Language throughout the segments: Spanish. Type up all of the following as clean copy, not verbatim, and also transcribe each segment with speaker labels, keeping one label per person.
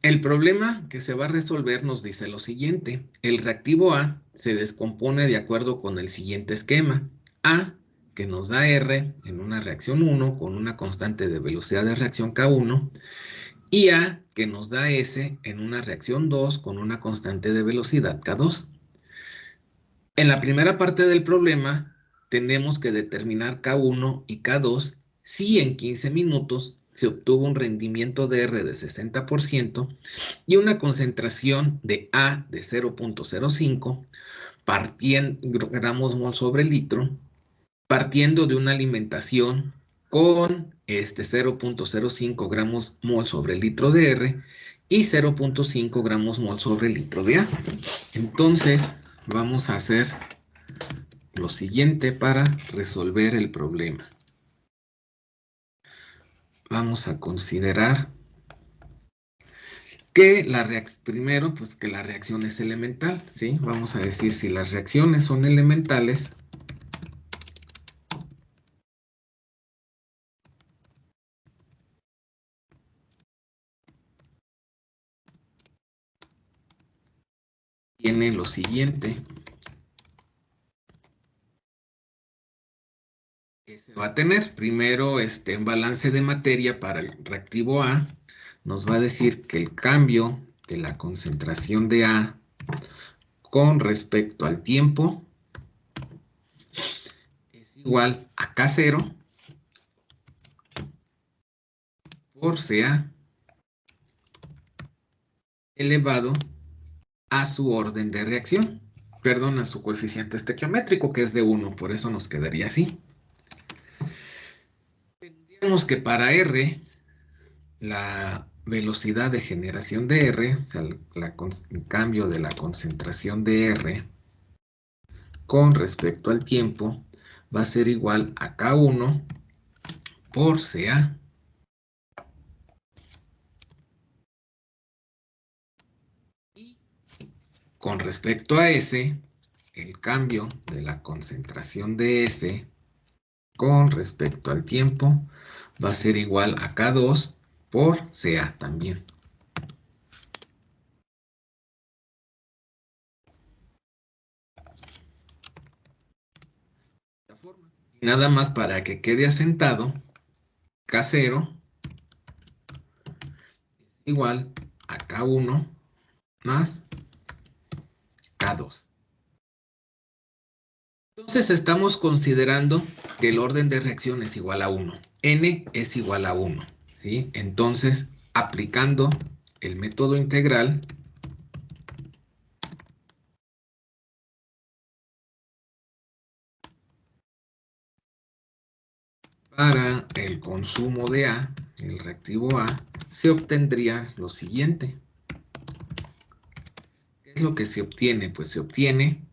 Speaker 1: El problema que se va a resolver nos dice lo siguiente. El reactivo A se descompone de acuerdo con el siguiente esquema. A, que nos da R en una reacción 1 con una constante de velocidad de reacción K1, y A, que nos da S en una reacción 2 con una constante de velocidad K2. En la primera parte del problema, tenemos que determinar K1 y K2 si en 15 minutos se obtuvo un rendimiento de R de 60% y una concentración de A de 0.05 gramos mol sobre litro, partiendo de una alimentación con 0.05 gramos mol sobre litro de R y 0.5 gramos mol sobre litro de A. Entonces, vamos a hacer lo siguiente para resolver el problema. Vamos a considerar que primero, pues que la reacción es elemental, ¿sí? Vamos a decir si las reacciones son elementales, tiene lo siguiente. Que se va a tener primero en balance de materia para el reactivo A, nos va a decir que el cambio de la concentración de A con respecto al tiempo es igual a K0 por CA elevado a su orden de reacción, perdón, a su coeficiente estequiométrico, que es de 1, por eso nos quedaría así. Tendríamos que para R, la velocidad de generación de R, o sea, el cambio de la concentración de R con respecto al tiempo, va a ser igual a K1 por CA. Y con respecto a S, el cambio de la concentración de S con respecto al tiempo va a ser igual a K2 por CA también. Y nada más para que quede asentado, K0 es igual a K1 más K2. Entonces estamos considerando que el orden de reacción es igual a 1. N es igual a 1. ¿Sí? Entonces, aplicando el método integral, para el consumo de A, el reactivo A, se obtendría lo siguiente. ¿Qué es lo que se obtiene? Pues se obtiene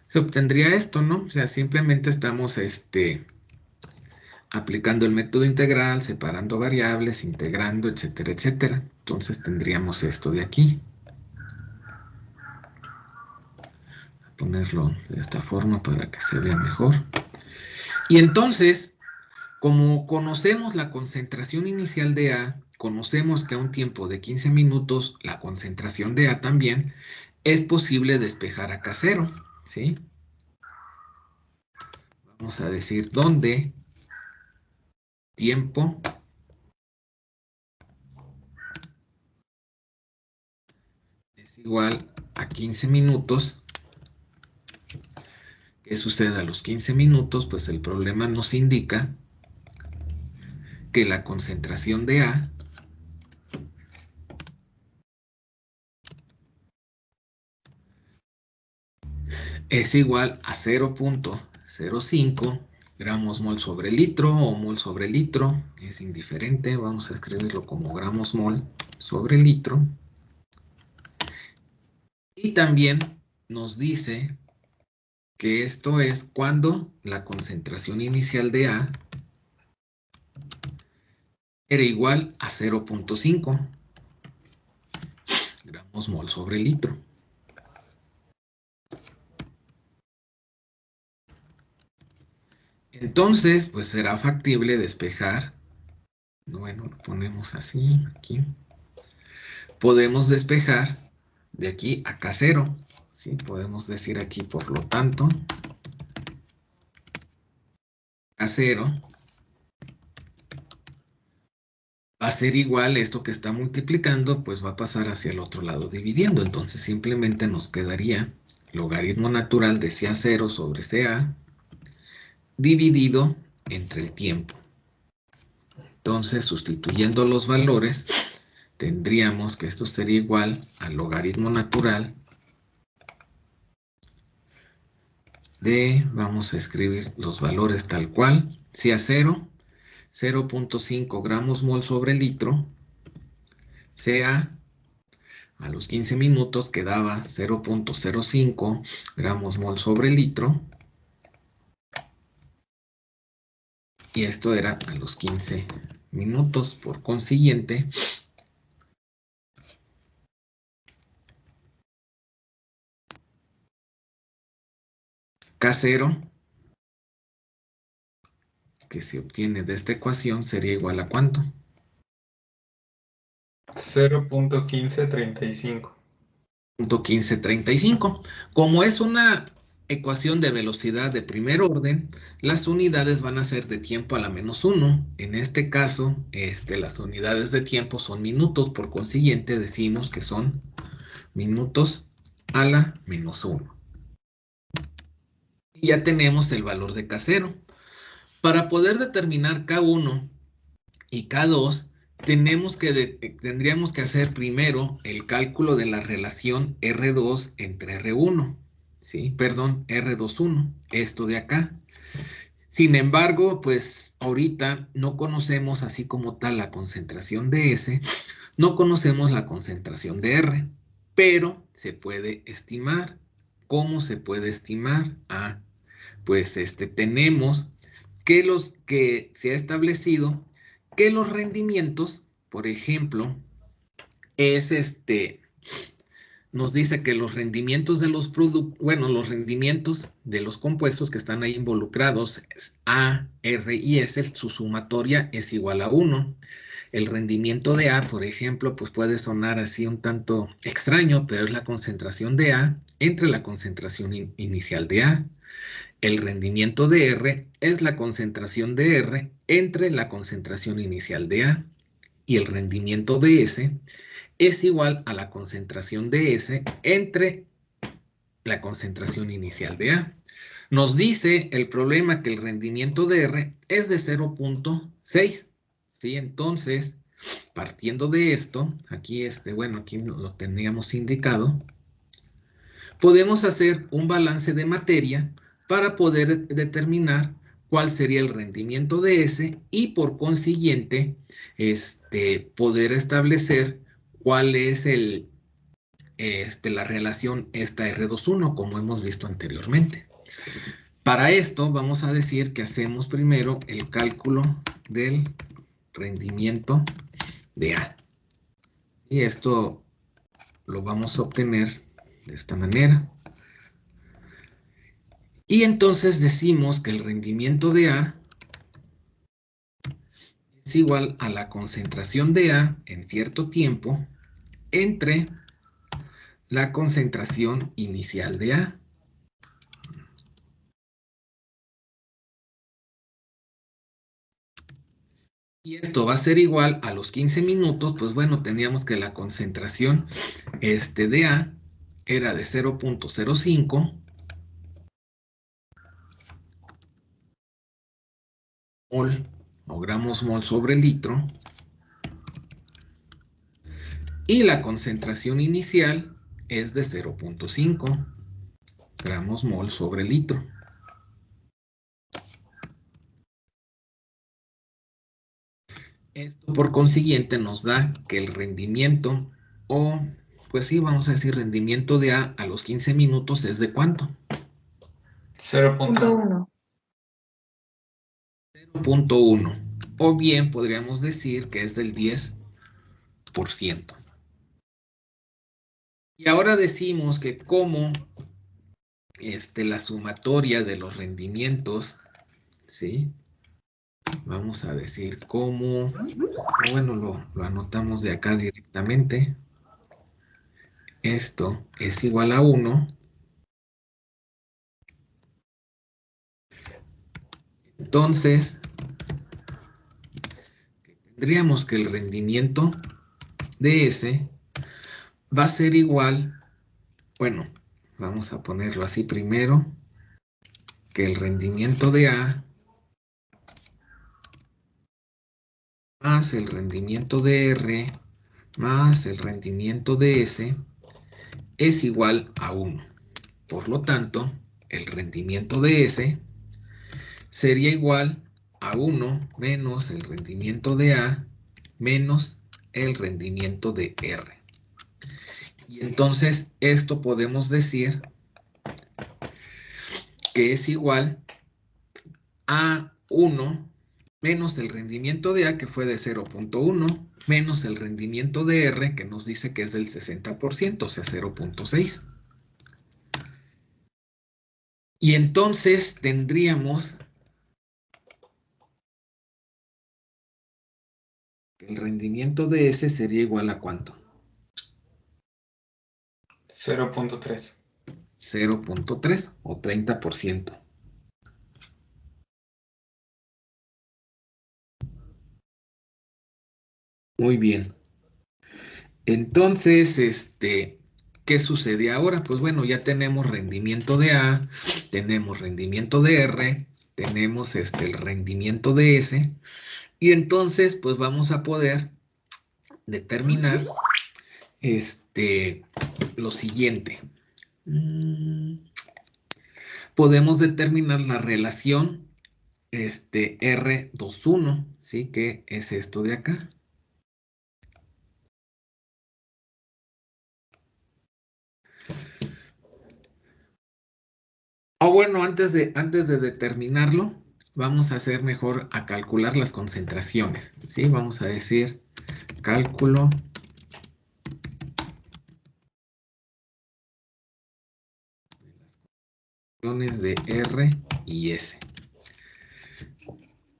Speaker 1: se obtendría esto, ¿no? O sea, simplemente estamos aplicando el método integral, separando variables, integrando, etcétera, etcétera. Entonces tendríamos esto de aquí. Voy a ponerlo de esta forma para que se vea mejor. Y entonces, como conocemos la concentración inicial de A, conocemos que a un tiempo de 15 minutos la concentración de A también, es posible despejar a K0, ¿sí? Vamos a decir dónde tiempo es igual a 15 minutos. ¿Qué sucede a los 15 minutos? Pues el problema nos indica que la concentración de A es igual a 0.05 gramos mol sobre litro o mol sobre litro, es indiferente, vamos a escribirlo como gramos mol sobre litro. Y también nos dice que esto es cuando la concentración inicial de A era igual a 0.5 gramos mol sobre litro. Entonces, pues será factible despejar. Bueno, lo ponemos así, aquí. Podemos despejar de aquí a K0. ¿Sí? Podemos decir aquí, por lo tanto, K0 va a ser igual, esto que está multiplicando, pues va a pasar hacia el otro lado dividiendo. Entonces simplemente nos quedaría logaritmo natural de CA0 sobre CA dividido entre el tiempo. Entonces, sustituyendo los valores, tendríamos que esto sería igual al logaritmo natural de, vamos a escribir los valores tal cual, CA0, 0.5 gramos mol sobre litro, CA a los 15 minutos quedaba 0.05 gramos mol sobre litro, y esto era a los 15 minutos. Por consiguiente, K0 que se obtiene de esta ecuación sería igual a ¿cuánto?
Speaker 2: 0.1535.
Speaker 1: 0.1535. Como es una ecuación de velocidad de primer orden, las unidades van a ser de tiempo a la -1. En este caso, las unidades de tiempo son minutos, por consiguiente decimos que son minutos a la -1. Y ya tenemos el valor de K0. Para poder determinar K1 y K2, tendríamos que hacer primero el cálculo de la relación R2 entre R1, ¿sí? Perdón, R21, esto de acá. Sin embargo, pues ahorita no conocemos así como tal la concentración de S, no conocemos la concentración de R, pero se puede estimar. ¿Cómo se puede estimar? Pues tenemos que se ha establecido que los rendimientos, por ejemplo, nos dice que los rendimientos de los productos, bueno, los rendimientos de los compuestos que están ahí involucrados, A, R y S, su sumatoria es igual a 1. El rendimiento de A, por ejemplo, pues puede sonar así un tanto extraño, pero es la concentración de A entre la concentración inicial de A. El rendimiento de R es la concentración de R entre la concentración inicial de A. Y el rendimiento de S es igual a la concentración de S entre la concentración inicial de A. Nos dice el problema que el rendimiento de R es de 0.6. ¿Sí? Entonces, partiendo de esto, aquí bueno, aquí lo tendríamos indicado, podemos hacer un balance de materia para poder determinar cuál sería el rendimiento de S y por consiguiente poder establecer cuál es la relación esta R21 como hemos visto anteriormente. Para esto vamos a decir que hacemos primero el cálculo del rendimiento de A. Y esto lo vamos a obtener de esta manera. Y entonces decimos que el rendimiento de A es igual a la concentración de A en cierto tiempo entre la concentración inicial de A. Y esto va a ser igual a los 15 minutos, pues bueno, teníamos que la concentración de A era de 0.05 mol o gramos mol sobre litro. Y la concentración inicial es de 0.5 gramos mol sobre litro. Esto por consiguiente nos da que el rendimiento, o pues sí, vamos a decir rendimiento de A a los 15 minutos es de ¿cuánto?
Speaker 2: 0.1.
Speaker 1: 0.1. O bien podríamos decir que es del 10%. Y ahora decimos que como la sumatoria de los rendimientos, ¿sí? Vamos a decir como, bueno, lo anotamos de acá directamente. Esto es igual a 1. Entonces, tendríamos que el rendimiento de S va a ser igual, bueno, vamos a ponerlo así primero, que el rendimiento de A más el rendimiento de R más el rendimiento de S es igual a 1. Por lo tanto, el rendimiento de S sería igual a 1 menos el rendimiento de A menos el rendimiento de R. Y entonces esto podemos decir que es igual a 1 menos el rendimiento de A, que fue de 0.1, menos el rendimiento de R, que nos dice que es del 60%, o sea, 0.6. Y entonces tendríamos que el rendimiento de S sería igual a ¿cuánto?
Speaker 2: 0.3.
Speaker 1: 0.3 o 30%. Muy bien. Entonces, ¿qué sucede ahora? Pues bueno, ya tenemos rendimiento de A, tenemos rendimiento de R, tenemos el rendimiento de S, y entonces, pues vamos a poder determinar lo siguiente. Podemos determinar la relación R21, ¿sí? Que es esto de acá. O bueno, antes de determinarlo, vamos a hacer mejor a calcular las concentraciones, ¿sí? Vamos a decir cálculo de R y S.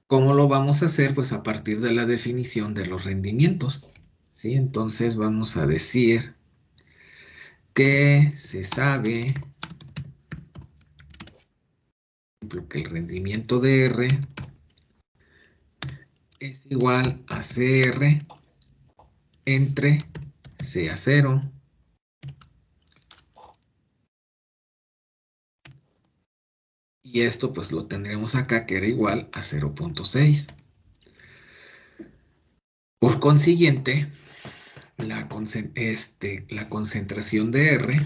Speaker 1: ¿Cómo lo vamos a hacer? Pues a partir de la definición de los rendimientos, ¿sí? Entonces vamos a decir que se sabe, por ejemplo, que el rendimiento de R es igual a CR entre CA0 y esto pues lo tendremos acá que era igual a 0.6. Por consiguiente, la concentración de R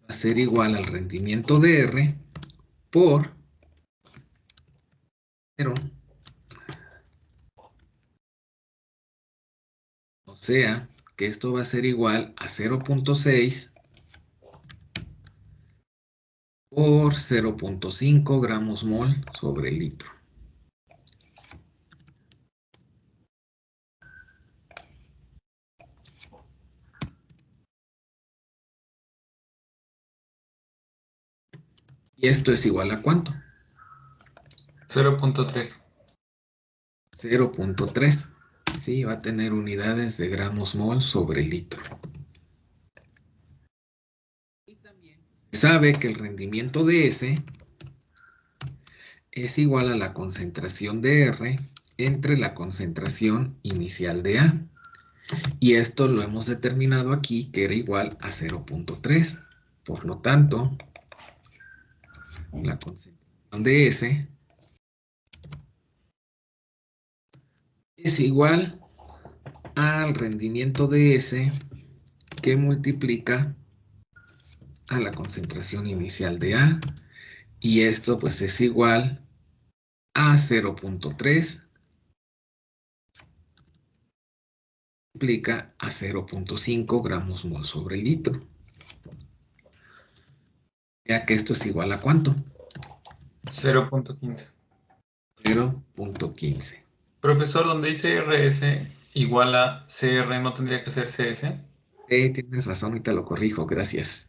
Speaker 1: va a ser igual al rendimiento de R por 0. O sea, que esto va a ser igual a 0.6 por 0.5 gramos mol sobre litro. ¿Y esto es igual a cuánto?
Speaker 2: 0.3.
Speaker 1: 0.3. Sí, va a tener unidades de gramos mol sobre litro. Y también se sabe que el rendimiento de S es igual a la concentración de R entre la concentración inicial de A. Y esto lo hemos determinado aquí, que era igual a 0.3. Por lo tanto, la concentración de S es igual al rendimiento de S que multiplica a la concentración inicial de A. Y esto pues es igual a 0.3 multiplica a 0.5 gramos mol sobre litro. Ya que esto es igual a ¿cuánto?
Speaker 2: 0.15.
Speaker 1: 0.15.
Speaker 2: Profesor, donde dice RS igual a CR, ¿no tendría que ser CS?
Speaker 1: Tienes razón, ahorita lo corrijo, gracias.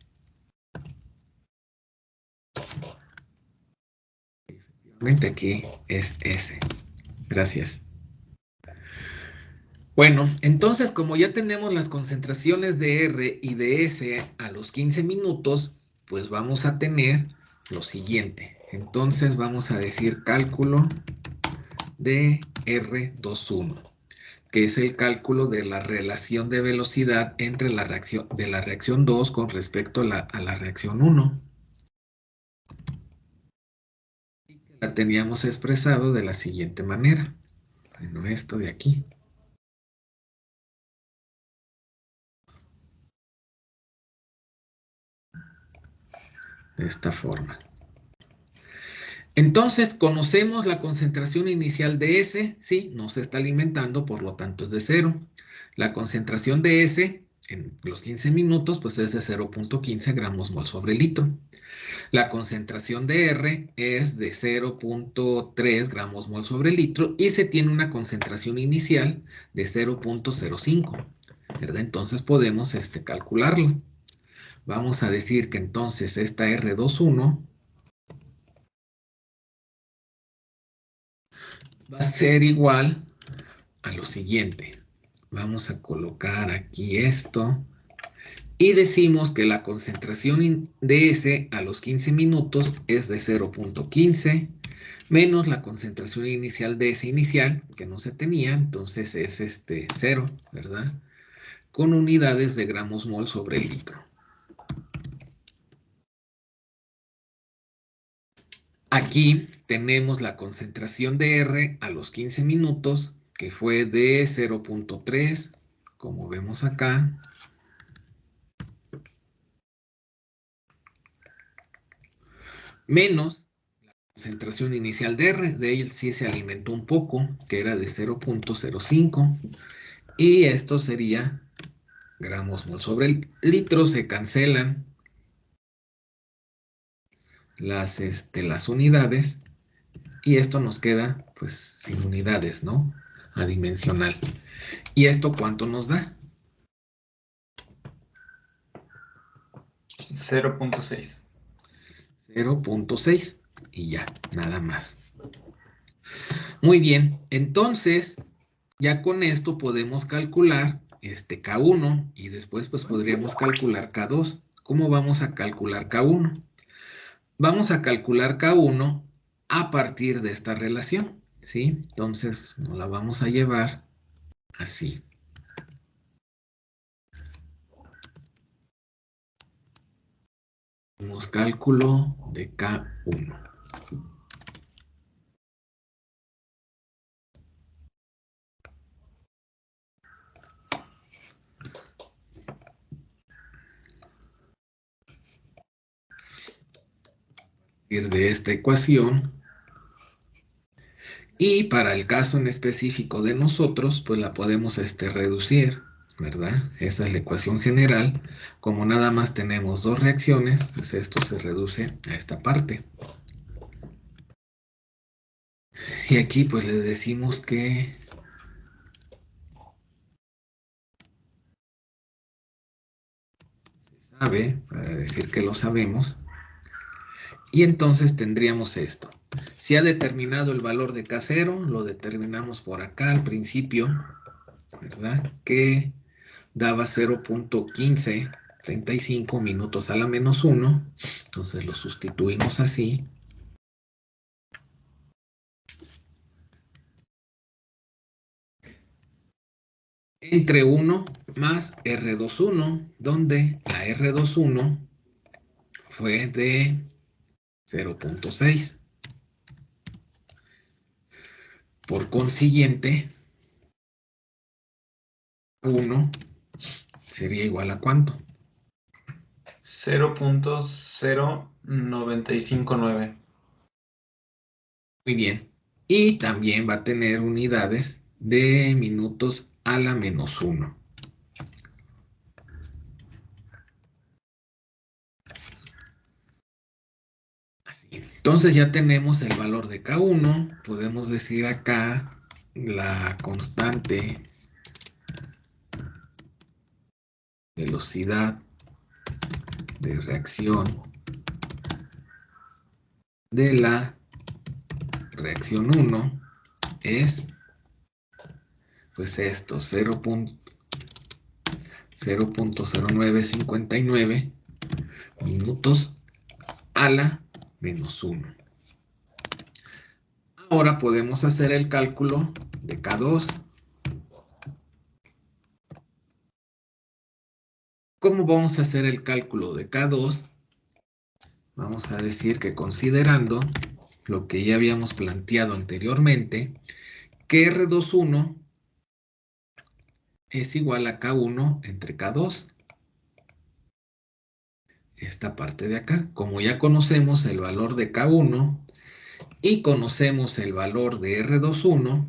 Speaker 1: Efectivamente aquí es S. Gracias. Bueno, entonces como ya tenemos las concentraciones de R y de S a los 15 minutos, pues vamos a tener lo siguiente. Entonces vamos a decir cálculo de R21, que es el cálculo de la relación de velocidad entre la reacción 2 con respecto a la reacción 1. La teníamos expresado de la siguiente manera. Bueno, esto de aquí. De esta forma. Entonces, conocemos la concentración inicial de S, sí, no se está alimentando, por lo tanto es de 0. La concentración de S en los 15 minutos, pues es de 0.15 gramos mol sobre litro. La concentración de R es de 0.3 gramos mol sobre litro y se tiene una concentración inicial de 0.05, ¿verdad? Entonces podemos calcularlo. Vamos a decir que entonces esta R21 va a ser igual a lo siguiente. Vamos a colocar aquí esto y decimos que la concentración de S a los 15 minutos es de 0.15 menos la concentración inicial de S inicial, que no se tenía, entonces es 0, ¿verdad? Con unidades de gramos mol sobre litro. Aquí tenemos la concentración de R a los 15 minutos, que fue de 0.3, como vemos acá. Menos la concentración inicial de R, de él sí se alimentó un poco, que era de 0.05, y esto sería gramos mol sobre el litro, se cancelan las unidades, y esto nos queda pues sin unidades, ¿no? Adimensional. ¿Y esto cuánto nos da?
Speaker 2: 0.6.
Speaker 1: 0.6 y ya, nada más. Muy bien, entonces ya con esto podemos calcular K1 y después pues podríamos calcular K2. ¿Cómo vamos a calcular K1? Vamos a calcular K1 a partir de esta relación, ¿sí? Entonces nos la vamos a llevar así. Hacemos cálculo de K1. De esta ecuación, y para el caso en específico de nosotros, pues la podemos reducir, ¿verdad? Esa es la ecuación general. Como nada más tenemos dos reacciones, pues esto se reduce a esta parte. Y aquí pues le decimos que se sabe, para decir que lo sabemos. Y entonces tendríamos esto. Si ha determinado el valor de K0, lo determinamos por acá al principio, ¿verdad? Que daba 0.1535 minutos a la menos 1. Entonces lo sustituimos así. Entre 1 más R21, donde la R21 fue de 0.6. Por consiguiente, 1 sería igual a ¿cuánto?
Speaker 2: 0.0959.
Speaker 1: Muy bien. Y también va a tener unidades de minutos a la menos 1. Así. Entonces ya tenemos el valor de K1. Podemos decir acá la constante velocidad de reacción de la reacción 1 es, pues esto, 0.0959 minutos a la menos 1. Ahora podemos hacer el cálculo de K2. ¿Cómo vamos a hacer el cálculo de K2? Vamos a decir que considerando lo que ya habíamos planteado anteriormente, que R21 es igual a K1 entre K2. Esta parte de acá, como ya conocemos el valor de K1 y conocemos el valor de R21,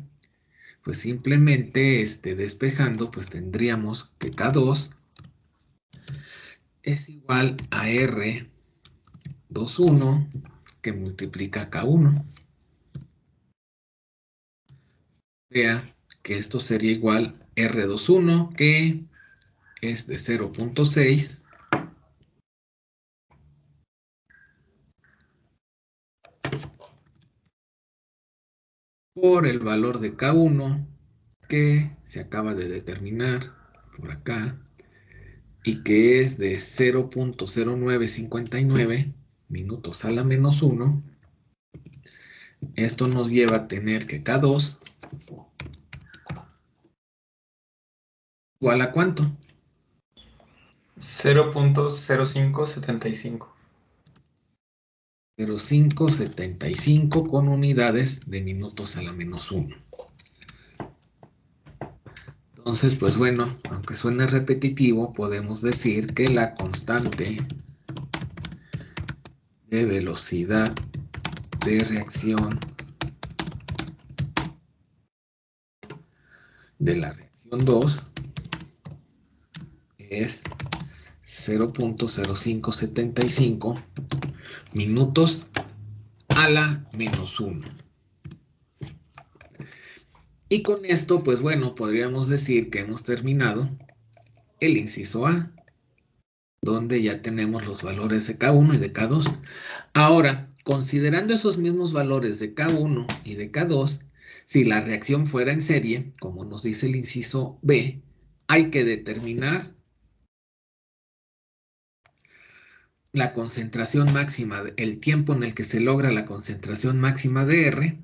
Speaker 1: pues simplemente despejando, pues tendríamos que K2 es igual a R21 que multiplica K1. Vea que esto sería igual a R21, que es de 0.6 por el valor de K1 que se acaba de determinar por acá y que es de 0.0959 minutos a la menos 1. Esto nos lleva a tener que K2 igual a ¿cuánto?
Speaker 2: 0.0575.
Speaker 1: 0.575 con unidades de minutos a la menos 1. Entonces, pues bueno, aunque suene repetitivo, podemos decir que la constante de velocidad de reacción de la reacción 2 es 0.0575 minutos a la menos 1. Y con esto, pues bueno, podríamos decir que hemos terminado el inciso A, donde ya tenemos los valores de K1 y de K2. Ahora, considerando esos mismos valores de K1 y de K2, si la reacción fuera en serie, como nos dice el inciso B, hay que determinar la concentración máxima, el tiempo en el que se logra la concentración máxima de R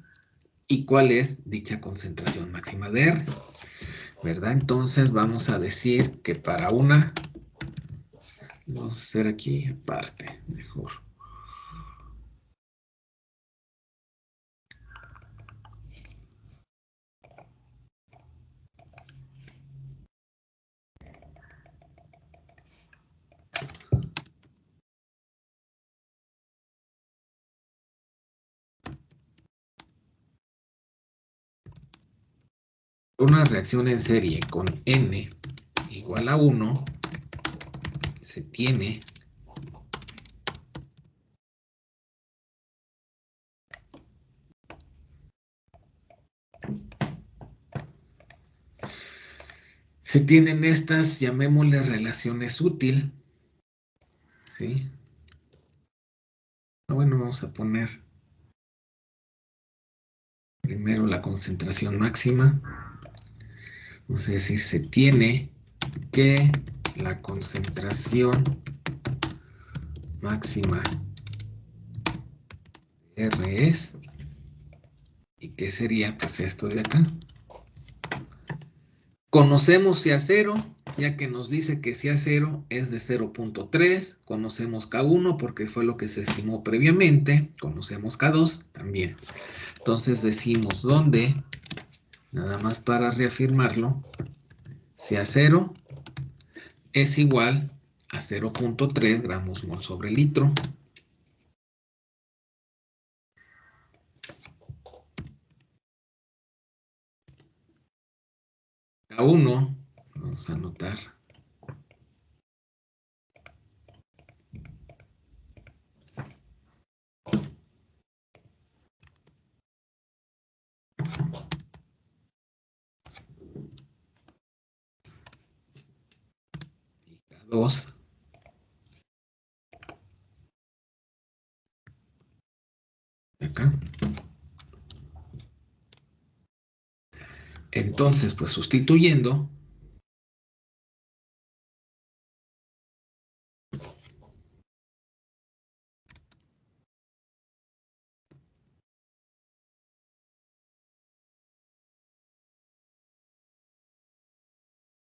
Speaker 1: y cuál es dicha concentración máxima de R, ¿verdad? Entonces vamos a decir que para una, vamos a hacer aquí aparte, mejor. Una reacción en serie con N igual a 1, se tiene se tienen estas, llamémosle relaciones útil, ¿sí? Bueno, vamos a poner primero la concentración máxima. Vamos a decir, se tiene que la concentración máxima R es, ¿y qué sería? Pues esto de acá. Conocemos si A0, ya que nos dice que si A0 es de 0.3, conocemos K1 porque fue lo que se estimó previamente, conocemos K2 también. Entonces decimos dónde, nada más para reafirmarlo, si A0 es igual a 0.3 gramos mol sobre litro. K1, vamos a anotar. 2. Acá. Entonces, pues sustituyendo,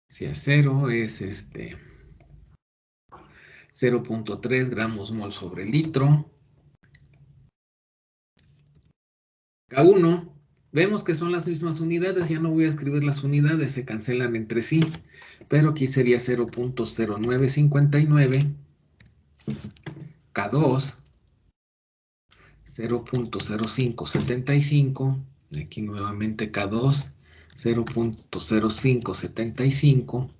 Speaker 1: si a 0 es 0.3 gramos mol sobre litro. K1, vemos que son las mismas unidades, ya no voy a escribir las unidades, se cancelan entre sí, pero aquí sería 0.0959, K2, 0.0575, aquí nuevamente K2, 0.0575,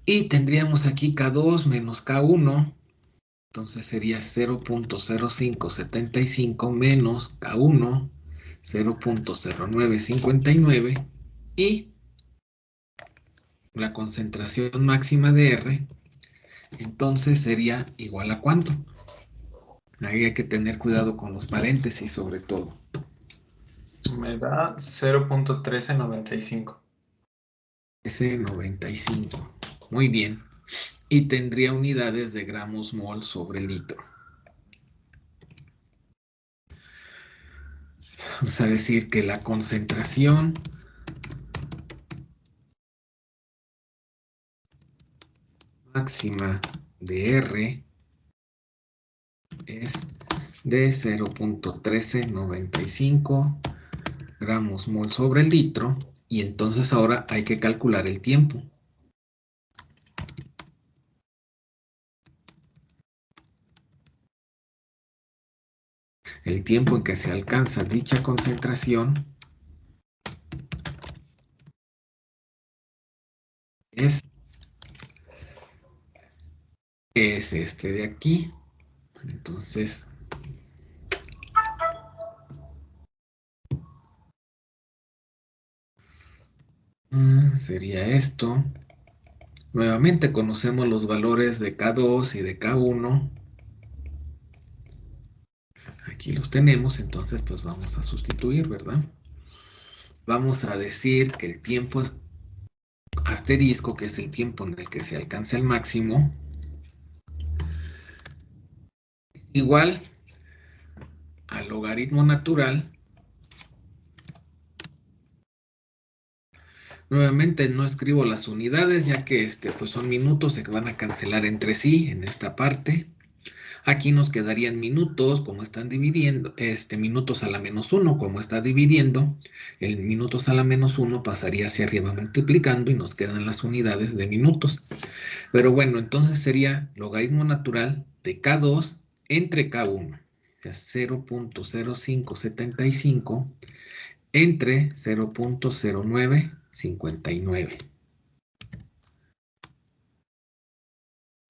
Speaker 1: y tendríamos aquí K2 menos K1, entonces sería 0.0575 menos K1, 0.0959, y la concentración máxima de R, entonces sería igual a ¿cuánto? Ahí hay que tener cuidado con los paréntesis sobre todo.
Speaker 2: Me da 0.1395.
Speaker 1: S95. Muy bien. Y tendría unidades de gramos mol sobre litro. Vamos a decir que la concentración máxima de R es de 0.1395 gramos mol sobre litro, y entonces ahora hay que calcular el tiempo. El tiempo en que se alcanza dicha concentración es este de aquí. Entonces, sería esto. Nuevamente conocemos los valores de K2 y de K1. Aquí los tenemos, entonces pues vamos a sustituir, ¿verdad? Vamos a decir que el tiempo asterisco, que es el tiempo en el que se alcanza el máximo, igual al logaritmo natural. Nuevamente no escribo las unidades, ya que pues son minutos, se van a cancelar entre sí en esta parte. Aquí nos quedarían minutos, como están dividiendo, minutos a la menos 1, como está dividiendo. El minutos a la menos 1 pasaría hacia arriba multiplicando y nos quedan las unidades de minutos. Pero bueno, entonces sería logaritmo natural de K2 entre K1. O sea, 0.0575 entre 0.0959.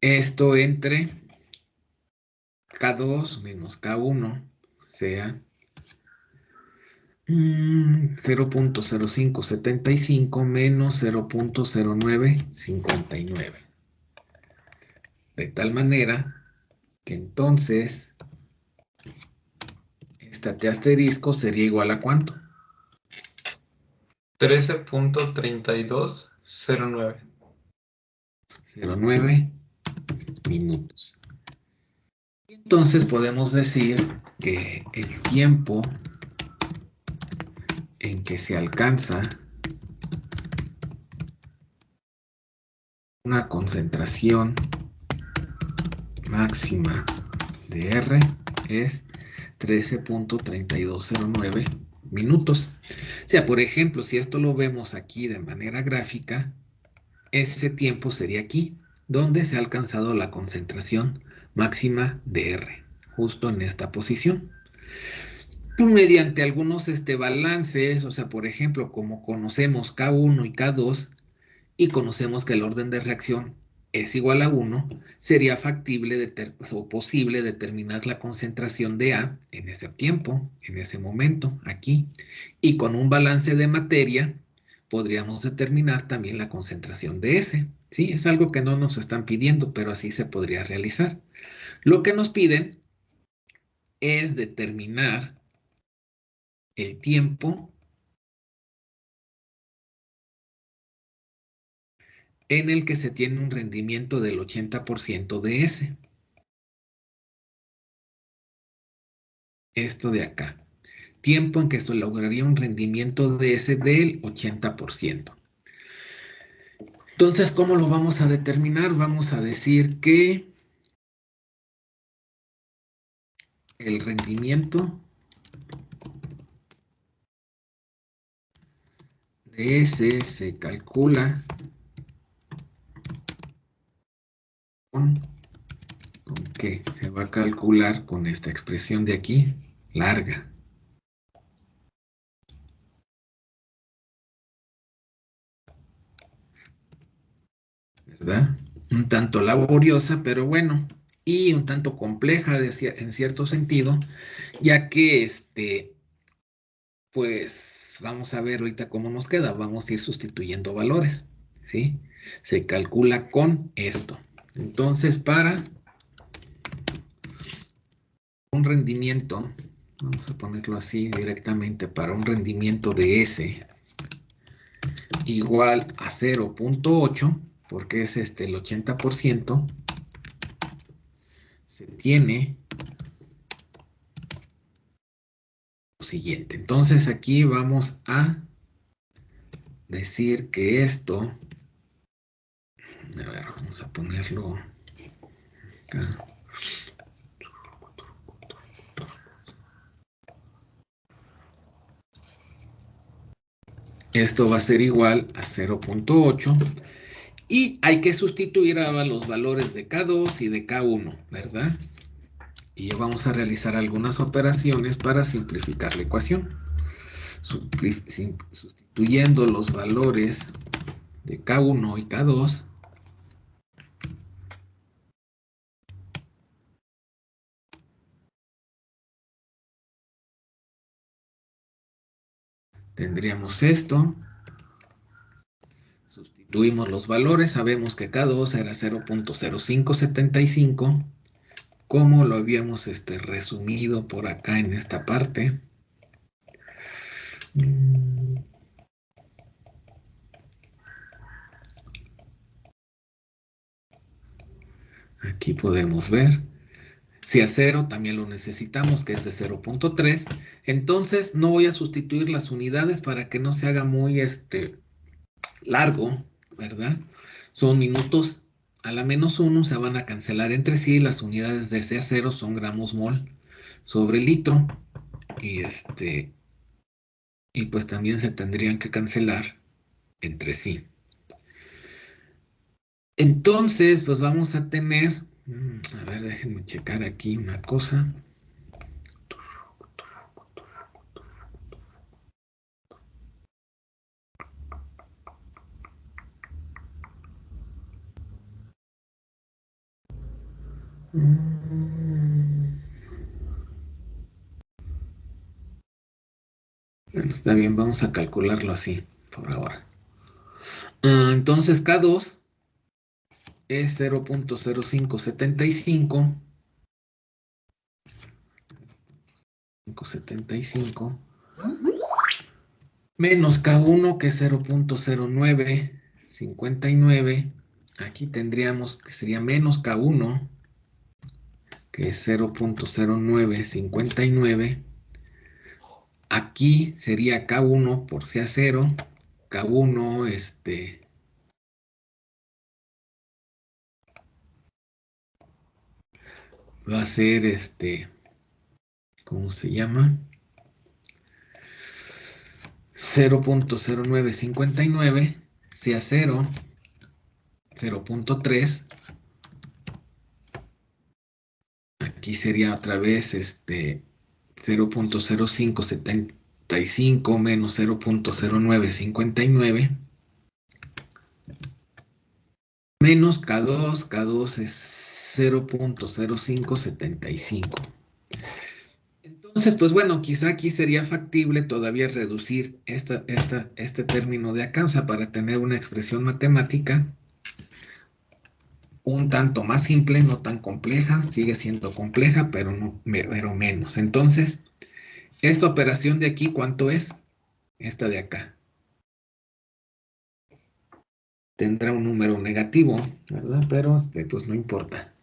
Speaker 1: Esto entre K2 menos K1 sea 0.0575 menos 0.0959. De tal manera que entonces esta T asterisco sería igual a ¿cuánto?
Speaker 2: 13.3209.
Speaker 1: 0.9 minutos. Entonces podemos decir que el tiempo en que se alcanza una concentración máxima de R es 13.3209 minutos. O sea, por ejemplo, si esto lo vemos aquí de manera gráfica, ese tiempo sería aquí, donde se ha alcanzado la concentración máxima de R, justo en esta posición. Mediante algunos balances, o sea, por ejemplo, como conocemos K1 y K2, y conocemos que el orden de reacción es igual a 1, sería factible o posible determinar la concentración de A en ese tiempo, en ese momento, aquí. Y con un balance de materia, podríamos determinar también la concentración de S. Sí, es algo que no nos están pidiendo, pero así se podría realizar. Lo que nos piden es determinar el tiempo en el que se tiene un rendimiento del 80% de S. Esto de acá. Tiempo en que se lograría un rendimiento de S del 80%. Entonces, ¿cómo lo vamos a determinar? Vamos a decir que el rendimiento de S se calcula ¿con qué? Se va a calcular con esta expresión de aquí, larga. ¿Verdad? Un tanto laboriosa, pero bueno, y un tanto compleja en cierto sentido, ya que pues vamos a ver ahorita cómo nos queda. Vamos a ir sustituyendo valores, ¿sí? Se calcula con esto. Entonces, para un rendimiento, vamos a ponerlo así directamente, para un rendimiento de S igual a 0.8, porque es el 80%, se tiene lo siguiente. Entonces aquí vamos a decir que esto, a ver, vamos a ponerlo acá. Esto va a ser igual a 0.8 y hay que sustituir ahora los valores de K2 y de K1, ¿verdad? Y ya vamos a realizar algunas operaciones para simplificar la ecuación. Sustituyendo los valores de K1 y K2, tendríamos esto. Sustituimos los valores, sabemos que K2 era 0.0575, como lo habíamos resumido por acá en esta parte. Aquí podemos ver. Si a 0 también lo necesitamos, que es de 0.3. Entonces no voy a sustituir las unidades para que no se haga muy largo, ¿verdad? Son minutos a la -1, se van a cancelar entre sí. Las unidades de C a 0 son gramos mol sobre litro. Y pues también se tendrían que cancelar entre sí. Entonces, pues vamos a tener, a ver, déjenme checar aquí una cosa. Bueno, está bien, vamos a calcularlo así por ahora. Entonces K2 es 0.0575 menos K1, que es 0.0959. Aquí tendríamos que sería menos K1, que es 0.0959. Aquí sería K1 por C a 0. K1, va a ser ¿cómo se llama? 0.0959, C a 0, 0.3. Aquí sería otra vez 0.0575 menos 0.0959 menos K2. K2 es 0.0575. Entonces, pues bueno, quizá aquí sería factible todavía reducir este término de acá, o sea, para tener una expresión matemática un tanto más simple, no tan compleja, sigue siendo compleja, pero, no, pero menos. Entonces, esta operación de aquí, ¿cuánto es? Esta de acá. Tendrá un número negativo, ¿verdad? Pero pues no importa.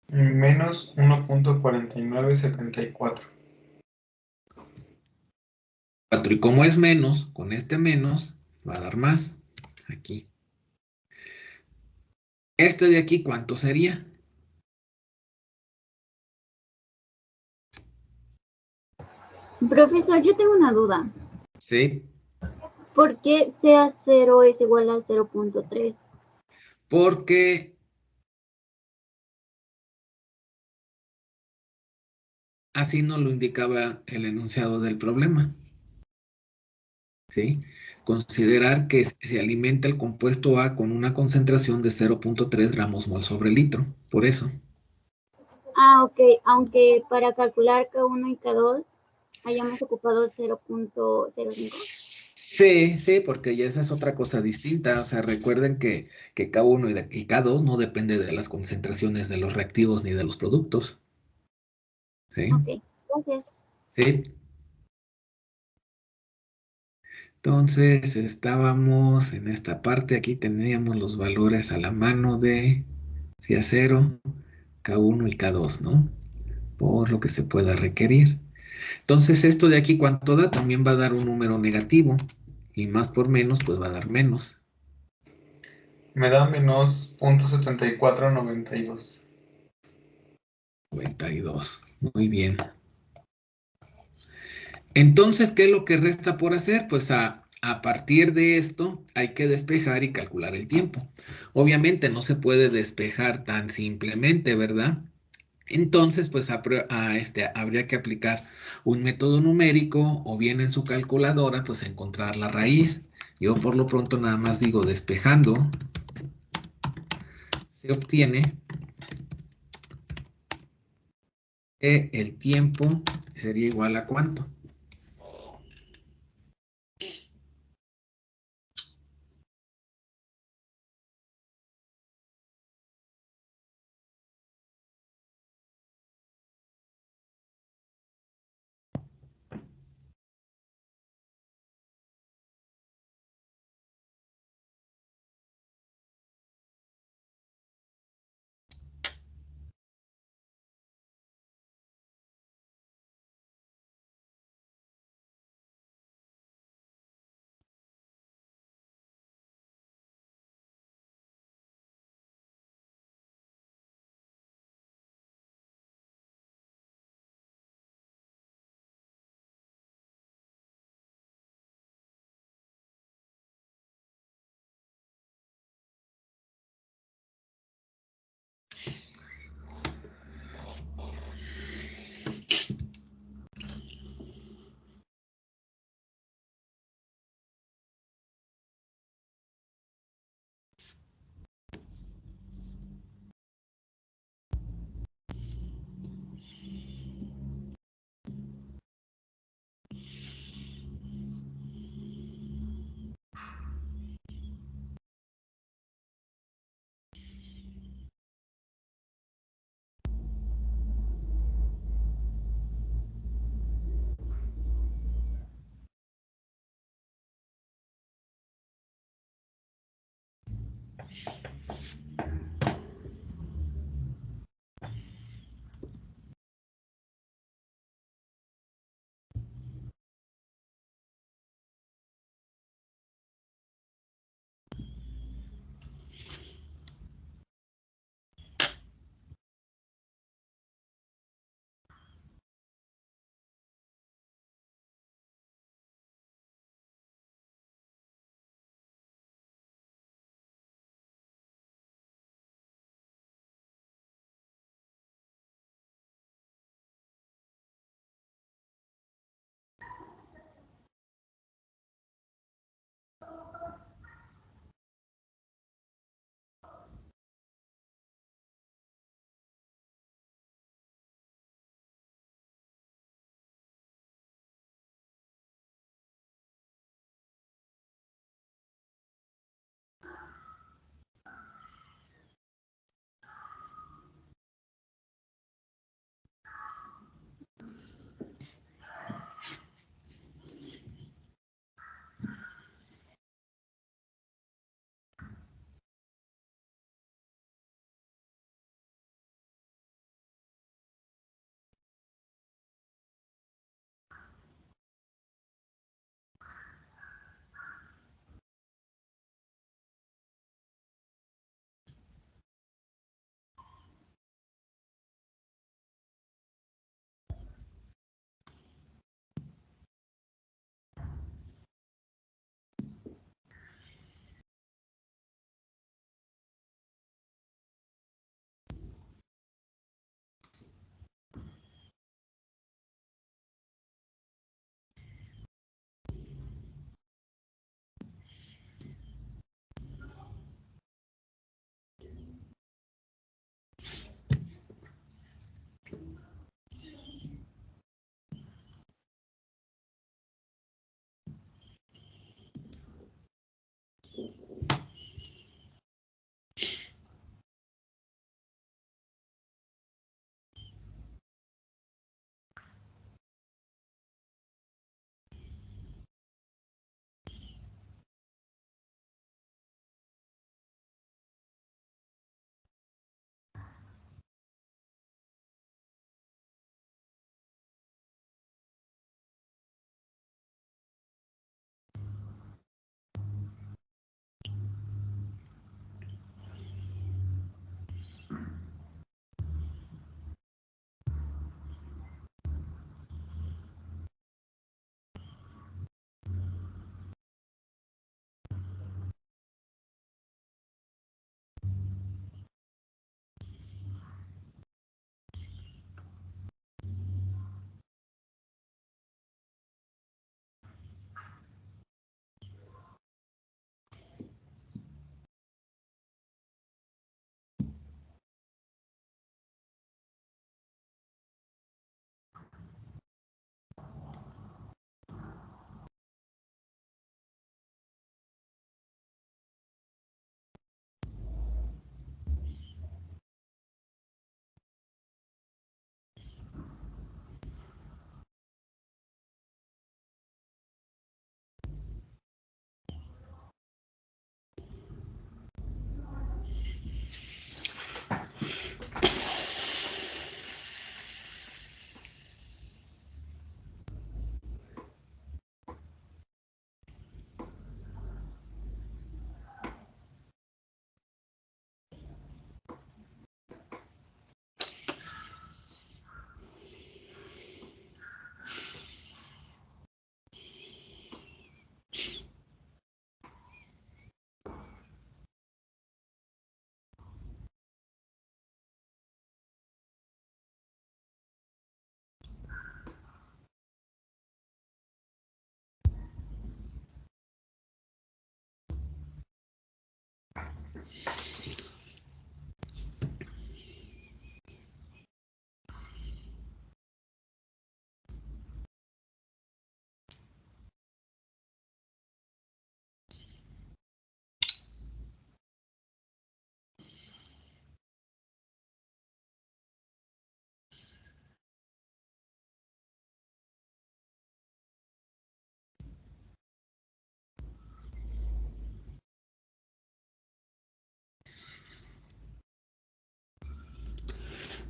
Speaker 2: Menos 1.4974.
Speaker 1: 4, y como es menos, con este menos, va a dar más. Aquí. Este de aquí, ¿cuánto sería?
Speaker 3: Profesor, yo tengo una duda.
Speaker 1: Sí,
Speaker 3: ¿Por qué sea 0 es igual a 0.3?
Speaker 1: porque así nos lo indicaba el enunciado del problema. ¿Sí? Considerar que se alimenta el compuesto A con una concentración de 0.3 gramos mol sobre litro. Por eso.
Speaker 3: Ah, ok. Aunque para calcular K1 y K2 hayamos ocupado 0.05.
Speaker 1: Sí, sí, porque ya esa es otra cosa distinta. O sea, recuerden que K1 y K2 no depende de las concentraciones de los reactivos ni de los productos. ¿Sí?
Speaker 3: Ok, gracias.
Speaker 1: Sí. Entonces, estábamos en esta parte. Aquí teníamos los valores a la mano de si a 0, K1 y K2, ¿no? Por lo que se pueda requerir. Entonces, esto de aquí, ¿cuánto da? También va a dar un número negativo. Y más por menos, pues va a dar menos.
Speaker 2: Me da menos 0.7492.
Speaker 1: 92. Muy bien. Entonces, ¿qué es lo que resta por hacer? Pues a partir de esto hay que despejar y calcular el tiempo. Obviamente no se puede despejar tan simplemente, ¿verdad? Entonces, pues habría que aplicar un método numérico o bien en su calculadora, pues encontrar la raíz. Yo por lo pronto nada más digo despejando, se obtiene que el tiempo sería igual a ¿cuánto?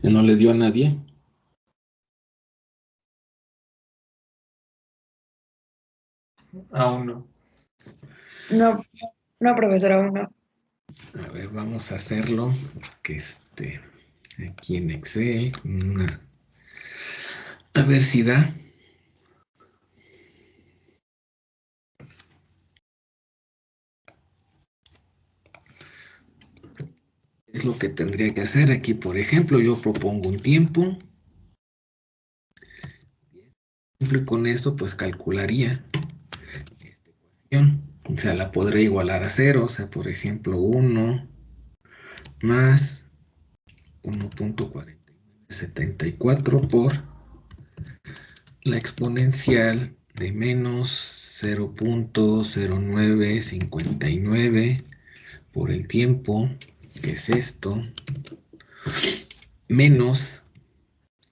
Speaker 1: ¿No le dio a nadie?
Speaker 2: Aún no.
Speaker 4: No, no, profesora, aún no.
Speaker 1: A ver, vamos a hacerlo. Porque aquí en Excel. A ver si da. Es lo que tendría que hacer aquí. Por ejemplo, yo propongo un tiempo. Y con eso, pues calcularía esta ecuación. O sea, la podré igualar a 0. O sea, por ejemplo, 1 más 1.4974 por la exponencial de menos 0.0959 por el tiempo, que es esto, menos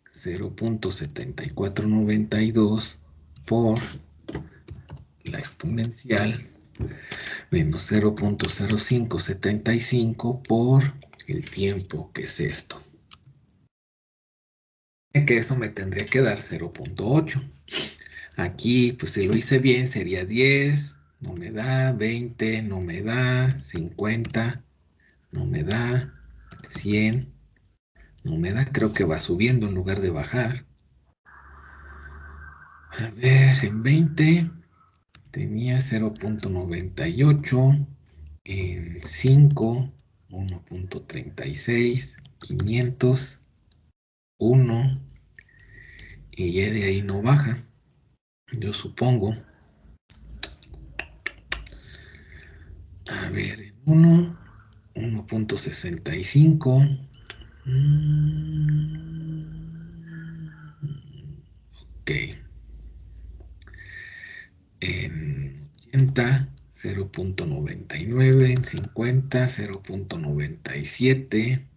Speaker 1: 0.7492 por la exponencial menos 0.0575 por el tiempo, que es esto. Que eso me tendría que dar 0.8. Aquí, pues si lo hice bien, sería 10, no me da, 20, no me da, 50, no me da, 100, no me da, creo que va subiendo en lugar de bajar. A ver, en 20 tenía 0.98, en 5, 1.36, 500, 1, y ya de ahí no baja, yo supongo. A ver, en 1, 1.65. Ok. En 80, 0.99. En 50, 0.97.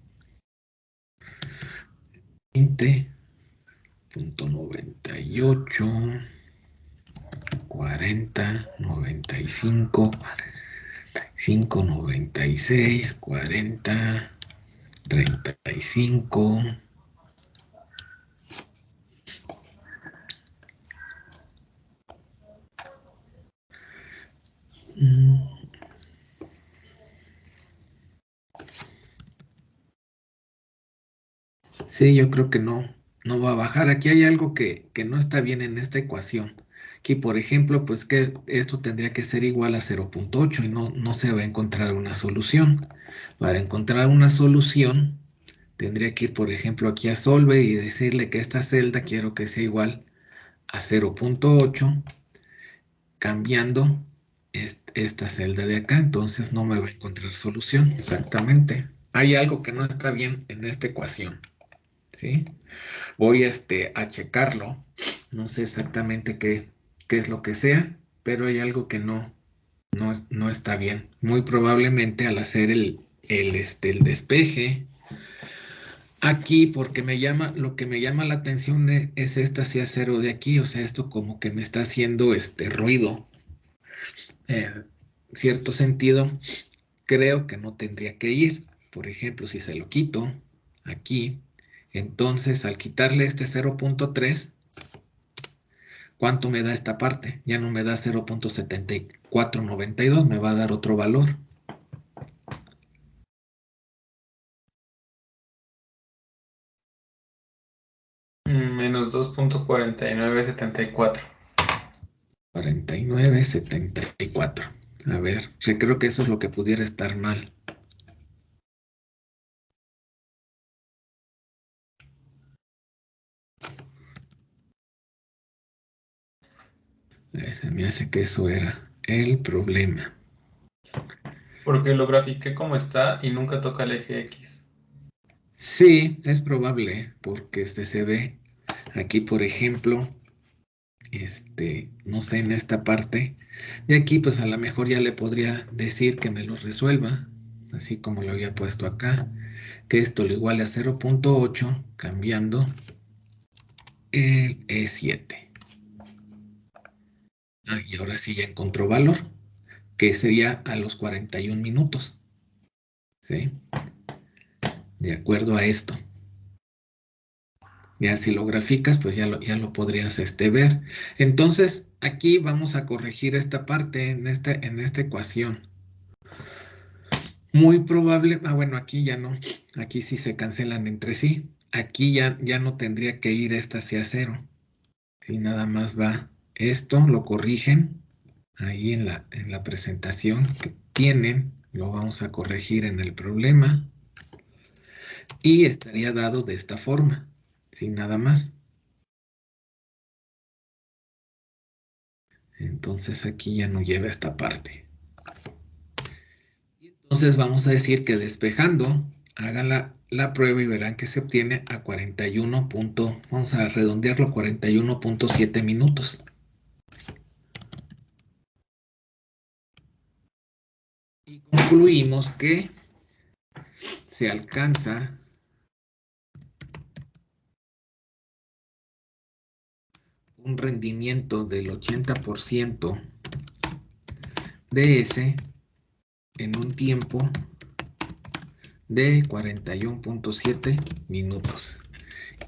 Speaker 1: 20.98. 40, 95, 45, 96, 40, 35. Sí, yo creo que no va a bajar. Aquí hay algo que no está bien en esta ecuación. Aquí, por ejemplo, pues que esto tendría que ser igual a 0.8 y no se va a encontrar una solución. Para encontrar una solución, tendría que ir, por ejemplo, aquí a Solve y decirle que esta celda quiero que sea igual a 0.8, cambiando esta celda de acá. Entonces no me va a encontrar solución. Exactamente. Hay algo que no está bien en esta ecuación. ¿Sí? Voy a checarlo. No sé exactamente qué es lo que sea, pero hay algo que no está bien. Muy probablemente al hacer el despeje aquí, porque lo que me llama la atención es esta C a 0 de aquí, o sea, esto como que me está haciendo ruido. En cierto sentido, creo que no tendría que ir. Por ejemplo, si se lo quito aquí, entonces al quitarle este 0.3, ¿cuánto me da esta parte? Ya no me da 0.7492, me va a dar otro valor.
Speaker 2: Menos 2.4974.
Speaker 1: 49.74. A ver, yo creo que eso es lo que pudiera estar mal. Se me hace que eso era el problema.
Speaker 2: Porque lo grafiqué como está y nunca toca el eje X.
Speaker 1: Sí, es probable, porque se ve aquí, por ejemplo, no sé, en esta parte de aquí, pues a lo mejor ya le podría decir que me lo resuelva, así como lo había puesto acá, que esto lo iguale a 0.8, cambiando el E7. Y ahora sí ya encontró valor, que sería a los 41 minutos, ¿sí? De acuerdo a esto. Ya si lo graficas, pues ya lo podrías ver. Entonces, aquí vamos a corregir esta parte en esta ecuación. Muy probable, bueno, aquí ya no, aquí sí se cancelan entre sí. Aquí ya no tendría que ir esta hacia 0. Si nada más va esto, lo corrigen ahí en la presentación que tienen, lo vamos a corregir en el problema y estaría dado de esta forma, sin nada más. Entonces aquí ya no lleva esta parte. Entonces vamos a decir que despejando, hagan la prueba y verán que se obtiene a 41. Vamos a redondearlo, 41.7 minutos. Y concluimos que se alcanza un rendimiento del 80% de ese en un tiempo de 41.7 minutos.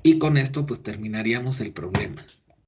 Speaker 1: Y con esto pues terminaríamos el problema.